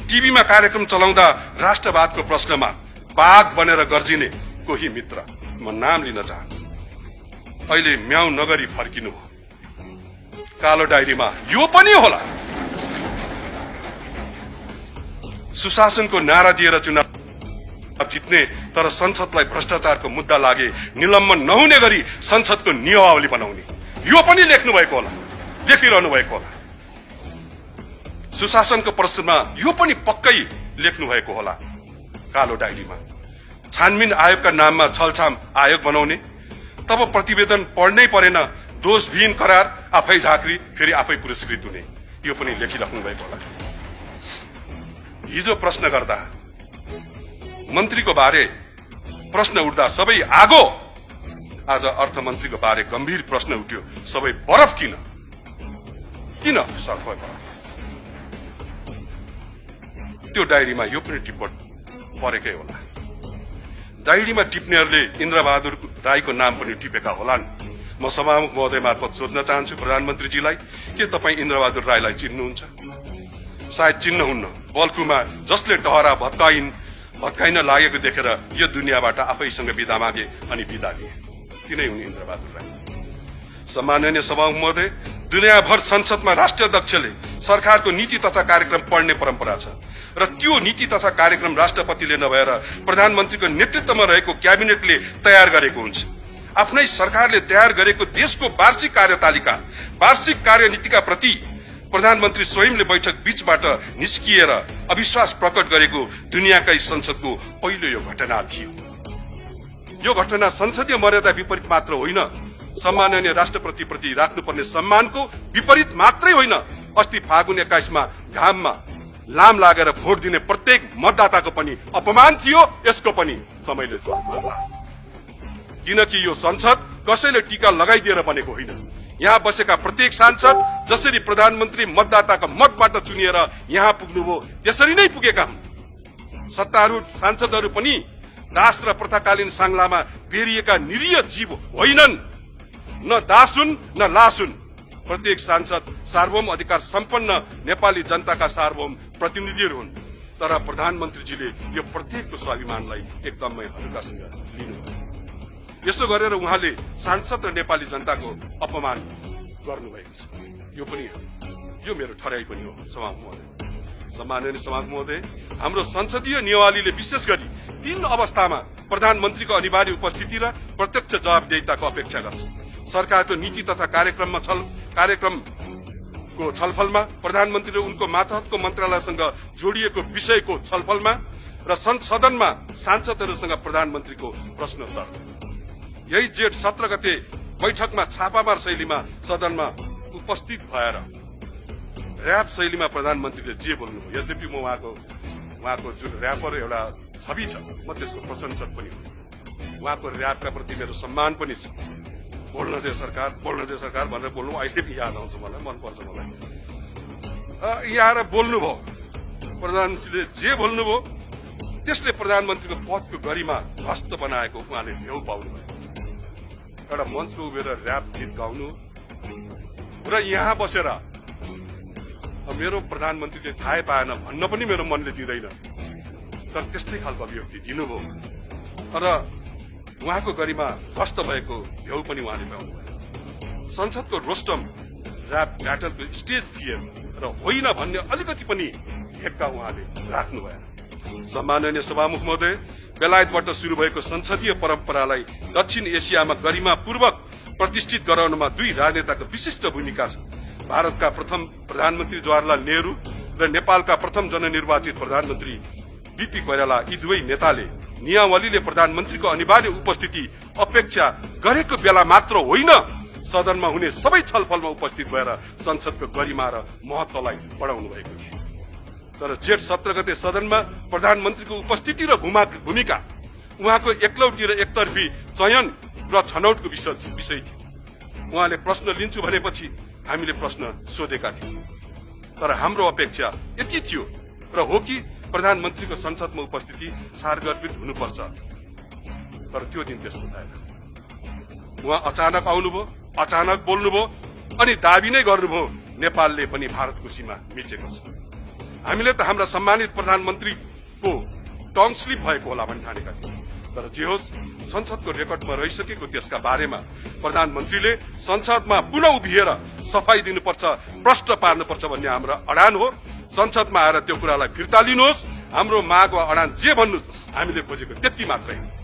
टिभीमा कार्यक्रम चलाउँदा राष्ट्रवादको प्रश्नमा बाघ बनेर गर्जिने कोही मित्र, म नाम लिन चाहन्छु, अहिले म्याउ नगरी फर्किनु हो। कालो डायरीमा यो पनि होला। सुशासनको नारा दिएर चुनाव जित्ने तर संसदलाई भ्रष्टाचारको मुद्दा लागे निलम्बन नहुने गरी संसदको नियमावली बनाउने, यो पनि लेख्नु भएको होला, लेखिरहनु भएको होला। सुशासनको प्रश्नमा यो पनि पक्कै लेख्नु भएको होला कालो डायरीमा। छानबिन आयोगका नाममा छलछाम आयोग बनाउने, तब प्रतिवेदन पढ्नै परेन, दोषविहीन करार, आफै झाँक्री, फेरि आफै पुरस्कृत हुने, यो पनि लेखिराख्नु भएको होला। हिजो प्रश्न गर्दा मन्त्रीको बारे प्रश्न उठ्दा सबै आगो, आज अर्थमन्त्रीको बारे गम्भीर प्रश्न उठ्यो, सबै बरफ किन सर्फ बरफ। त्यो डायरीमा यो पनि टिप्पण परेकै होला। डायरीमा टिप्नेहरूले इन्द्रबहादुर राईको नाम पनि टिपेका होलान्। म सभामुख महोदय मार्फत सोध्न चाहन्छु प्रधानमन्त्रीजीलाई, के तपाईँ इन्द्रबहादुर राईलाई चिन्नुहुन्छ? सायद चिन्नुहुन्न। बल्कुमा जसले डहरा भत्काइन लागेको देखेर यो दुनियाँबाट आफैसँग बिदा मागे अनि बिदा लिए, तिनै हुन् इन्द्रबहादुर राई। सम्माननीय सभामुख महोदय, दुनियाँभर संसदमा राष्ट्रिय अध्यक्षले सरकारको नीति तथा कार्यक्रम पढ्ने परम्परा छ र त्यो नीति तथा कार्यक्रम राष्ट्रपतिले नभएर प्रधानमन्त्रीको नेतृत्वमा रहेको क्याबिनेटले तयार गरेको हुन्छ। आफ्नै सरकारले तयार गरेको देशको वार्षिक कार्यतालिका, वार्षिक कार्यनीतिका प्रति प्रधानमन्त्री स्वयंले बैठक बीचबाट निस्किएर अविश्वास प्रकट गरेको दुनियाँकै संसदको पहिलो यो घटना थियो। यो घटना संसदीय मर्यादा विपरीत मात्र होइन, सम्माननीय राष्ट्रपतिप्रति राख्नुपर्ने सम्मानको विपरीत मात्रै होइन, अस्ति फागुन 21 मा घाममा लाम लागेर भोट दिने प्रत्येक मतदाताको पनि अपमान थियो। यसको पनि समयले जवाब दिला, किनकि यो संसद कसैले टीका लगाइदिएर बनेको होइन। यहाँ बसेका प्रत्येक सांसद जसरी प्रधानमन्त्री मतदाताका मतबाट चुनिएर यहाँ पुग्नुभयो त्यसरी नै पुगेका हुन्। सत्तारूढ सांसदहरू पनि दास र प्रथाकालीन सांग्लामा बेरिएका निरीह जीव होइनन्, न दास हुन् न लास हुन्। प्रत्येक सांसद सार्वभौम अधिकार सम्पन्न नेपाली जनताका सार्वभौम प्रतिनिधिहरू हुन्। तर प्रधानमन्त्रीजीले यो प्रत्येकको स्वाभिमानलाई एकदमै हल्कासँग लिनुभयो। यसो गरेर उहाँले सांसद र नेपाली जनताको अपमान गर्नुभएको छ। यो मेरो ठराइ पनि हो सभामुख महोदय। सम्माननीय सभामुख महोदय, हाम्रो संसदीय नियमावलीले विशेष गरी 3 अवस्थामा प्रधानमन्त्रीको अनिवार्य उपस्थिति र प्रत्यक्ष जवाबदेहिताको अपेक्षा गर्छ। सरकारको नीति तथा कार्यक्रमको छलफलमा, प्रधानमन्त्रीले उनको मातहतको मन्त्रालयसँग जोडिएको विषयको छलफलमा र सदनमा सांसदहरूसँग प्रधानमन्त्रीको प्रश्नोत्तर। यही जेठ 17 गते बैठकमा छापामार शैलीमा सदनमा उपस्थित भएर र्याप शैलीमा प्रधानमन्त्रीले जे बोल्नुभयो, यद्यपि म उहाँको जुन र्यापर एउटा छवि छ, म त्यसको प्रशंसक पनि हुँ। उहाँको र्यापका प्रति मेरो सम्मान पनि छ। बोल्न दे सरकार भनेर बोल्नु अहिले पनि याद आउँछ मलाई, मनपर्छ मलाई। यहाँ आएर बोल्नुभयो, प्रधानमन्त्रीले जे बोल्नुभयो त्यसले प्रधानमन्त्रीको पदको गरिमा ध्वस्त बनाएको उहाँले भ्यौ पाउनुभयो। एउटा मञ्चमा उभिएर र्याप गीत गाउनु र यहाँ बसेर मेरो प्रधानमन्त्रीले थाहै पाएन भन्न पनि मेरो मनले दिँदैन, तर त्यस्तै खालको अभिव्यक्ति दिनुभयो र उहाँको गरिमा ध्वस्त भएको भ्यौ पनि उहाँले पाउनुभयो। संसदको रोस्टम र्याप ब्याटलको स्टेज थिएन र होइन भन्ने अलिकति पनि हेक्का उहाँले राख्नु भएन। सम्माननीय सभामुख महोदय, बेलायतबाट सुरु भएको संसदीय परम्परालाई दक्षिण एसियामा गरिमा पूर्वक प्रतिष्ठित गराउनमा 2 राजनेताको विशिष्ट भूमिका छ। भारतका प्रथम प्रधानमन्त्री जवाहरलाल नेहरू र नेपालका प्रथम जननिर्वाचित प्रधानमन्त्री बीपी कोइराला, यी दुवै नेताले नियमावलीले प्रधानमन्त्रीको अनिवार्य उपस्थिति अपेक्षा गरेको बेला मात्र होइन, सदनमा हुने सबै छलफलमा उपस्थित भएर संसदको गरिमा र महत्वलाई बढाउनु भएको थियो। तर जेठ 17 गते सदनमा प्रधानमन्त्रीको उपस्थिति र भूमिका उहाँको एकलौटी र एकतर्फी चयन र छनौटको विषय थियो। उहाँले प्रश्न लिन्छु भनेपछि हामीले प्रश्न सोधेका थियौं, तर हाम्रो अपेक्षा यति थियो र हो कि प्रधानमन्त्रीको संसदमा उपस्थिति सार्वजनिक हुनुपर्छ, तर त्यो दिन त्यस्तो भएन। उहाँ अचानक आउनुभयो, अचानक बोल्नुभयो अनि दाबी नै गर्नुभयो नेपालले पनि भारतको सीमा मिचेको छ। हामीले त हाम्रा सम्मानित प्रधानमन्त्रीको टङ स्लिप भएको होला भन्ने ठानेका थियौँ। तर जे होस्, संसदको रेकर्डमा रहिसकेको त्यसका बारेमा प्रधानमन्त्रीले संसदमा पुनः उभिएर सफाई दिनुपर्छ, प्रश्न पार्नुपर्छ भन्ने हाम्रो अडान हो। संसदमा आएर त्यो कुरालाई फिर्ता लिनुहोस्। हाम्रो माग वा अडान जे भन्नुहोस्, हामीले खोजेको त्यति मात्रै हो।